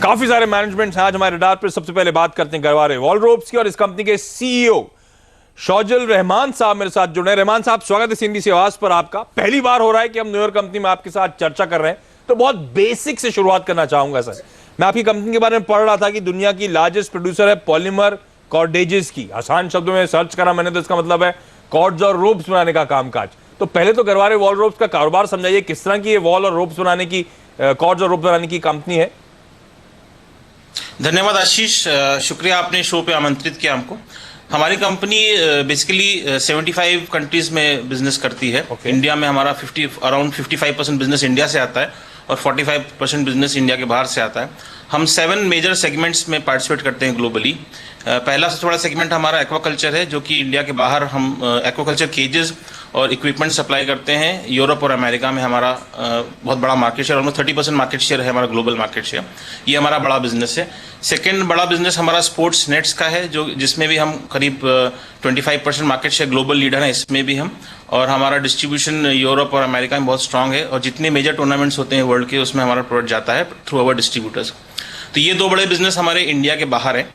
काफी सारे मैनेजमेंट हैं आज हमारे रडार पर। सबसे पहले बात करते हैं गरवारे वॉलरोब्स की और इस कंपनी के सीईओ शौजल रहमान साहब मेरे साथ जुड़े हैं। रहमान साहब, स्वागत है सीएनबीसी आवाज पर आपका। पहली बार हो रहा है कि हम न्यूयॉर्क कंपनी में आपके साथ चर्चा कर रहे हैं, तो बहुत बेसिक से शुरुआत करना चाहूंगा सर। मैं आपकी कंपनी के बारे में पढ़ रहा था कि दुनिया की लार्जेस्ट प्रोड्यूसर है पॉलीमर कॉर्डेजेस की। आसान शब्दों में सर्च करा मैंने तो इसका मतलब है कॉर्ड्स और रोप्स बनाने का कामकाज। तो पहले तो गरवारे वॉल रोप्स का कारोबार समझाइए, किस तरह की ये वॉल और रोप्स बनाने की, कॉर्ड्स और रोप्स बनाने की कंपनी है। धन्यवाद आशीष, शुक्रिया आपने शो पे आमंत्रित किया हमको। हमारी कंपनी बेसिकली 75 कंट्रीज में बिजनेस करती है। इंडिया में हमारा अराउंड 55% बिजनेस इंडिया से आता है और 45% बिजनेस इंडिया के बाहर से आता है। हम 7 मेजर सेगमेंट्स में पार्टिसिपेट करते हैं ग्लोबली। पहला सबसे बड़ा सेगमेंट हमारा एक्वाकल्चर है, जो कि इंडिया के बाहर हम एक्वाकल्चर केजेस और इक्विपमेंट सप्लाई करते हैं। यूरोप और अमेरिका में हमारा बहुत बड़ा market share, almost 30% market share है हमारा ग्लोबल मार्केट शेयर। ये हमारा बड़ा बिजनेस है। सेकेंड बड़ा बिजनेस हमारा स्पोर्ट्स नेट्स का है, जिसमें भी हम करीब 25% मार्केट शेयर ग्लोबल लीडर हैं इसमें भी हम। और हमारा डिस्ट्रीब्यूशन यूरोप और अमेरिका में बहुत स्ट्रांग है और जितने मेजर टूर्नामेंट्स होते हैं वर्ल्ड के उसमें हमारा प्रोडक्ट जाता है थ्रू अवर डिस्ट्रीब्यूटर्स। तो ये 2 बड़े बिजनेस हमारे इंडिया के बाहर है।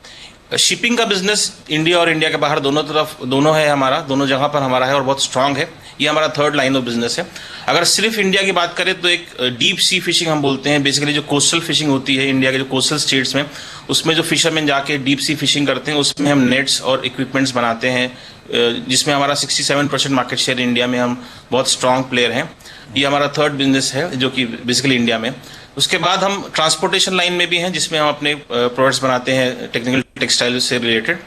शिपिंग का बिजनेस इंडिया और इंडिया के बाहर दोनों है हमारा, दोनों जगह पर हमारा है और बहुत स्ट्रांग है। ये हमारा थर्ड लाइन ऑफ बिजनेस है। अगर सिर्फ इंडिया की बात करें तो एक डीप सी फिशिंग हम बोलते हैं, बेसिकली जो कोस्टल फिशिंग होती है इंडिया के जो कोस्टल स्टेट्स में, उसमें जो फिशरमैन जाके डीप सी फिशिंग करते हैं उसमें हम नेट्स और इक्विपमेंट्स बनाते हैं, जिसमें हमारा 67% मार्केट शेयर इंडिया में, हम बहुत स्ट्रांग प्लेयर हैं। ये हमारा थर्ड बिजनेस है जो कि बेसिकली इंडिया में। उसके बाद हम ट्रांसपोर्टेशन लाइन में भी हैं, जिसमें हम अपने प्रोडक्ट्स बनाते हैं टेक्निकल टेक्सटाइल से रिलेटेड।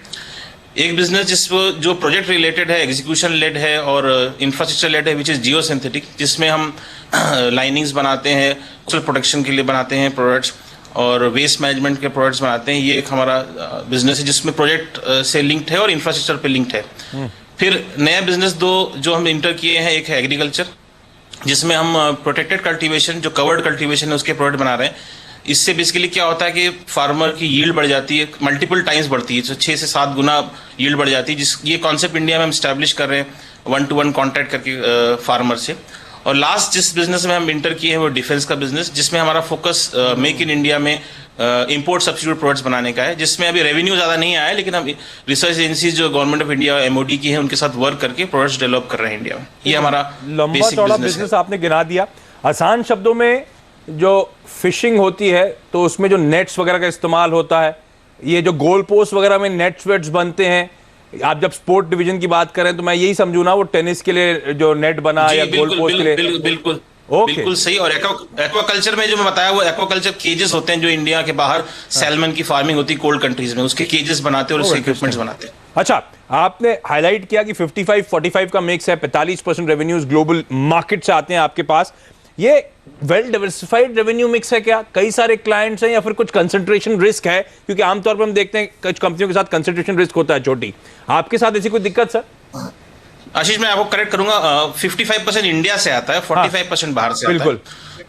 एक बिजनेस जो प्रोजेक्ट रिलेटेड है, एग्जीक्यूशन लेड है और इंफ्रास्ट्रक्चर लेड है, विच इज जियो सिंथेटिक, जिसमें हम लाइनिंग्स बनाते हैं, कोस्टल प्रोटेक्शन के लिए बनाते हैं प्रोडक्ट्स और वेस्ट मैनेजमेंट के प्रोडक्ट्स बनाते हैं। ये एक हमारा बिजनेस है जिसमें प्रोजेक्ट से लिंक्ड है और इंफ्रास्ट्रक्चर पे लिंक्ड है। फिर नया बिजनेस 2 जो हम इंटर किए हैं, एक है एग्रीकल्चर, जिसमें हम प्रोटेक्टेड कल्टीवेशन, जो कवर्ड कल्टीवेशन है, उसके प्रोडक्ट बना रहे हैं। इससे बेसिकली क्या होता है कि फार्मर की यील्ड बढ़ जाती है, मल्टीपल टाइम्स बढ़ती है, तो 6 से 7 गुना यील्ड बढ़ जाती है। ये कॉन्सेप्ट इंडिया में हम स्टैब्लिश कर रहे हैं 1-to-1 कॉन्ट्रैक्ट करके फार्मर से। और लास्ट जिस बिजनेस में हम इंटर किए हैं वो डिफेंस का बिजनेस, जिसमें हमारा फोकस मेक इन इंडिया में इंपोर्ट सब्सिट्यूट प्रोडक्ट्स बनाने का है, जिसमें अभी रेवेन्यू ज़्यादा नहीं आया है, लेकिन हम रिसर्च एजेंसीज जो गवर्नमेंट ऑफ इंडिया MOD की है उनके साथ वर्क करके प्रोडक्ट्स डेवलप कर रहे हैं इंडिया में। ये हमारा लंबा चौड़ा बिजनेस आपने गिना दिया। आसान शब्दों में जो फिशिंग होती है तो उसमें जो नेट्स वगैरह का इस्तेमाल होता है, ये जो गोल पोस्ट वगैरह में नेट्स वेट्स बनते हैं। आप जब स्पोर्ट डिवीजन की बात करें तो मैं यही समझू ना, वो टेनिस के लिए जो नेट बना या गोल पोस्ट के लिए। बिल्कुल बिल्कुल सही। और एक्वाकल्चर में जो मैं बताया वो एक्वाकल्चर केजेस होते हैं, जो इंडिया के बाहर सैल्मन की फार्मिंग होती है कोल्ड कंट्रीज में, उसके केजेस बनाते हैं और उसके इक्विपमेंट्स बनाते हैं। अच्छा, आपने हाईलाइट किया कि 55-45 का मिक्स है, 45% रेवेन्यूज ग्लोबल मार्केट से आते हैं आपके पास। ये वेल डाइवर्सिफाइड रेवेन्यू मिक्स है क्या? कई सारे क्लाइंट्स हैं या फिर कुछ कंसंट्रेशन रिस्क है? क्योंकि आमतौर पर हम देखते हैं कुछ कंपनियों के साथ कंसंट्रेशन रिस्क होता है छोटी। आपके साथ ऐसी कोई दिक्कत सर? आशीष, मैं आपको करेक्ट करूंगा, 55% इंडिया से आता है, 45% बाहर से आता है।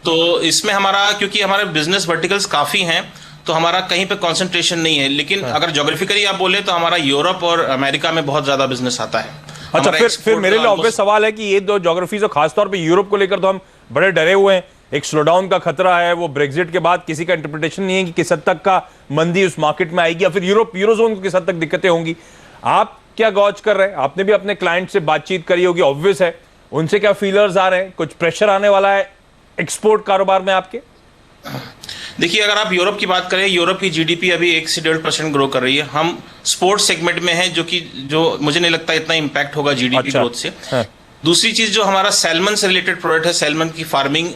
तो इसमें हमारा, क्योंकि हमारे बिजनेस वर्टिकल्स काफी हैं, तो हमारा कहीं पे कंसंट्रेशन नहीं है। लेकिन अगर ज्योग्राफिकली आप बोले तो हमारा यूरोप और अमेरिका में बहुत ज्यादा बिजनेस आता है। अच्छा, फिर मेरे लिए ऑब्वियस सवाल है कि ये 2 ज्योग्राफीज और खासतौर पे यूरोप को लेकर तो हम बड़े डरे हुए हैं। एक स्लोडाउन का खतरा है, वो ब्रेक्जिट के बाद किसी का इंटरप्रिटेशन नहीं है कि किस हद तक का मंदी उस मार्केट में आएगी या फिर यूरोजोन को किस हद तक दिक्कतें होंगी। आप क्या गौज कर रहे हैं? आपने भी अपने क्लाइंट से बातचीत करी होगी, ऑब्वियस है, उनसे क्या फीलर्स आ रहे हैं? कुछ प्रेशर आने वाला है एक्सपोर्ट कारोबार में आपके? देखिए, अगर आप यूरोप की बात करें, यूरोप की जीडीपी अभी 1 से 1.5% ग्रो कर रही है। हम स्पोर्ट्स सेगमेंट में हैं, जो मुझे नहीं लगता इतना इम्पैक्ट होगा जीडीपी ग्रोथ से। दूसरी चीज, जो हमारा सैल्मन से रिलेटेड प्रोडक्ट है, सैल्मन की फार्मिंग,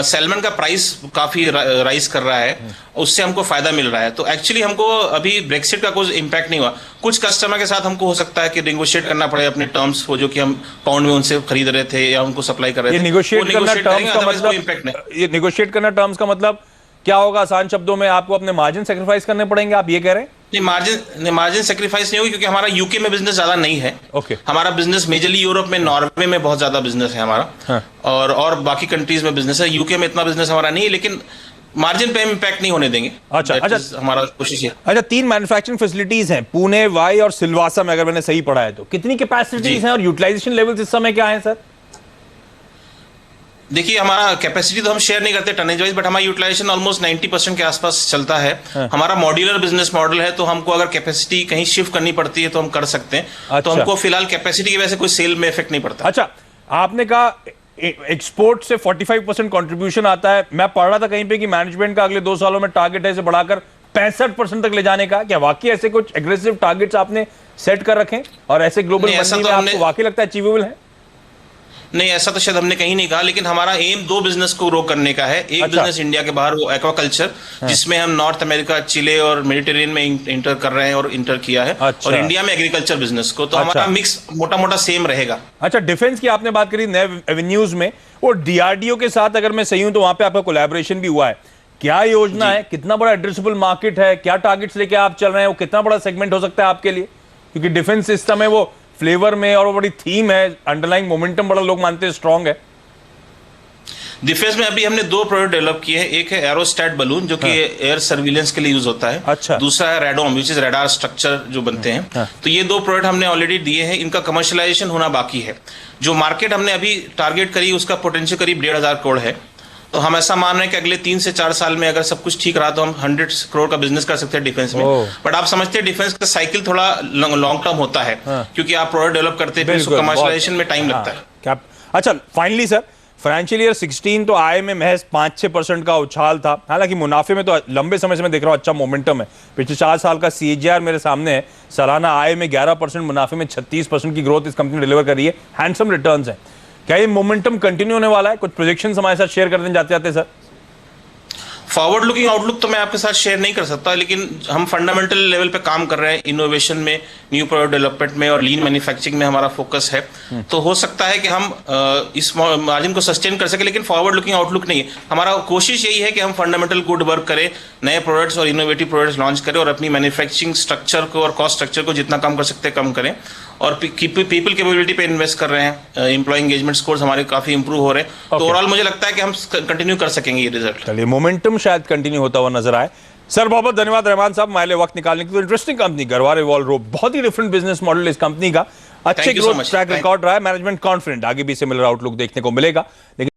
सैल्मन का प्राइस काफी राइज कर रहा है, उससे हमको फायदा मिल रहा है। तो एक्चुअली हमको अभी ब्रेक्सिट का कोई इम्पैक्ट नहीं हुआ। कुछ कस्टमर के साथ हमको हो सकता है कि नेगोशिएट करना पड़े अपने टर्म्स को, जो कि हम पाउंड में उनसे खरीद रहे थे या उनको सप्लाई कर रहे थे। ये नेगोशिएट करना टर्म्स का मतलब क्या होगा? आसान शब्दों में आपको अपने मार्जिन सेक्रीफाइस करने पड़ेंगे, आप ये कह रहे हैं? नहीं, मार्जिन सेक्रीफाइस नहीं होगी, क्योंकि हमारा यूके में बिजनेस ज्यादा नहीं है। हमारा बिजनेस मेजरली यूरोप में, नॉर्वे में बहुत ज्यादा बिजनेस है हमारा। और बाकी कंट्रीज में बिजनेस है। यूके में इतना बिजनेस हमारा नहीं है, लेकिन मार्जिन पे इम्पैक्ट नहीं होने देंगे। अच्छा, हमारा कोशिश है। अच्छा, 3 मैन्युफैक्चरिंग फैसिलिटीज हैं, पुणे, वाई और सिलवासा में, अगर मैंने सही पढ़ा है तो। कितनी कैपेसिटीज हैं और यूटिलाइजेशन लेवल्स इस समय क्या है सर? देखिए, हमारा कैपेसिटी तो हम शेयर नहीं करते टनेज वाइज, बट हमारा यूटिलाइजेशन ऑलमोस्ट 90% के आसपास चलता है। हमारा मॉड्यूलर बिजनेस मॉडल है, तो हमको अगर कैपेसिटी कहीं शिफ्ट करनी पड़ती है तो हम कर सकते हैं। तो अच्छा। हमको फिलहाल कैपेसिटी की वजह से कोई सेल में इफेक्ट नहीं पड़ता। अच्छा, आपने कहा एक्सपोर्ट से 45% कंट्रीब्यूशन आता है। मैं पढ़ रहा था कहीं पे कि मैनेजमेंट का अगले 2 सालों में टारगेट है इसे बढ़ाकर 65% तक ले जाने का। क्या वाकई ऐसे कुछ एग्रेसिव टारगेट्स आपने सेट कर रखे हैं और ऐसे ग्लोबल मंदी में आपको वाकई लगता है अचीवेबल है? नहीं, ऐसा तो शायद हमने कहीं नहीं कहा, लेकिन हमारा एम 2 बिजनेस को ग्रो करने का है। एक अच्छा। बिजनेस इंडिया के बाहर, वो एक्वाकल्चर, जिसमें हम नॉर्थ अमेरिका, चिले और मेडिटेरियन में इंटर कर रहे हैं और इंटर किया है। अच्छा। और इंडिया में एग्रीकल्चर बिजनेस को, तो हमारा मिक्स मोटा मोटा सेम रहेगा। अच्छा, डिफेंस की आपने बात करी नए एवेन्यूज में, और डीआरडीओ के साथ अगर मैं सही हूं तो वहां पे आपका कोलैबोरेशन भी हुआ है। क्या योजना है, कितना बड़ा एड्रेसेबल मार्केट है, क्या टारगेट्स लेके आप चल रहे हैं, वो कितना बड़ा सेगमेंट हो सकता है आपके लिए? क्योंकि डिफेंस सिस्टम है, वो फ्लेवर में और वो बड़ी थीम है, अंडरलाइंग मोमेंटम बड़ा लोग मानते हैं स्ट्रांग है। डिफेंस में अभी हमने 2 प्रोडक्ट डेवलप किए हैं। एक है एरोस्टैट बलून, जो कि एयर सर्विलेंस के लिए यूज होता है। अच्छा। दूसरा है radome, which is radar structure जो बनते हैं। तो ये 2 प्रोडक्ट हमने ऑलरेडी दिए हैं, इनका कमर्शियलाइजेशन होना बाकी है। जो मार्केट हमने अभी टारगेट करी, उसका पोटेंशियल करीब 1,500 करोड़ है। तो हम ऐसा मान रहे हैं कि अगले 3 से 4 साल में अगर सब कुछ ठीक रहा तो हम 100 करोड़ का बिजनेस कर सकते हैं डिफेंस में। बट आप समझते हैं डिफेंस का साइकिल थोड़ा लॉन्ग टर्म होता है, क्योंकि आप प्रोडक्ट डेवलप करते हैं, फिर उसको कमर्शियलाइजेशन में टाइम लगता है। क्या अच्छा, फाइनली सर, फाइनेंशियल ईयर 16 तो आय में महज 5-6% का उछाल था। हालांकि मुनाफे में तो लंबे समय से मैं देख रहा हूं अच्छा मोमेंटम है। पिछले 4 साल का सीएजीआर मेरे सामने है, सालाना आय में 11%, मुनाफे में 36% की ग्रोथ इस कंपनी ने डिलीवर करी है। हैंडसम रिटर्न्स हैं। क्या ये मोमेंटम कंटिन्यू होने वाला है? कुछ प्रोजेक्शंस हमारे साथ शेयर कर दें जाते जाते सर। फॉरवर्ड लुकिंग आउटलुक तो मैं आपके साथ शेयर नहीं कर सकता, लेकिन हम फंडामेंटल लेवल पे काम कर रहे हैं। इनोवेशन में, न्यू प्रोडक्ट डेवलपमेंट में और लीन मैन्युफैक्चरिंग में हमारा फोकस है। तो हो सकता है कि हम इस मार्जिन को सस्टेन कर सके, लेकिन फॉरवर्ड लुकिंग आउटलुक नहीं है। हमारा कोशिश यही है कि हम फंडामेंटल गुड वर्क करें, नए प्रोडक्ट्स और इनोवेटिव प्रोडक्ट्स लॉन्च करें और अपनी मैन्युफैक्चरिंग स्ट्रक्चर को और कॉस्ट स्ट्रक्चर को जितना कम कर सकते हैं कम करें। और पीपल कैपेबिलिटी पे इन्वेस्ट कर रहे हैं। एम्प्लॉय एंगेजमेंट स्कोर्स हमारे काफी इंप्रूव हो रहे हैं। तो ओवरऑल मुझे लगता है कि हम कंटिन्यू कर सकेंगे ये रिजल्ट। चलिए, मोमेंटम शायद कंटिन्यू होता हुआ नजर आए। सर बहुत बहुत धन्यवाद रहमान साहब, हमारे लिए वक्त निकालने की। तो इंटरेस्टिंग कंपनी गरवारे वॉलरोप, बहुत ही डिफरेंट बिजनेस मॉडल इस कंपनी का। अच्छे ग्रोथ ट्रैक रिकॉर्ड रहा है, मैनेजमेंट कॉन्फिडेंट आगे भी सिमिलर आउटलुक देखने को मिलेगा। लेकिन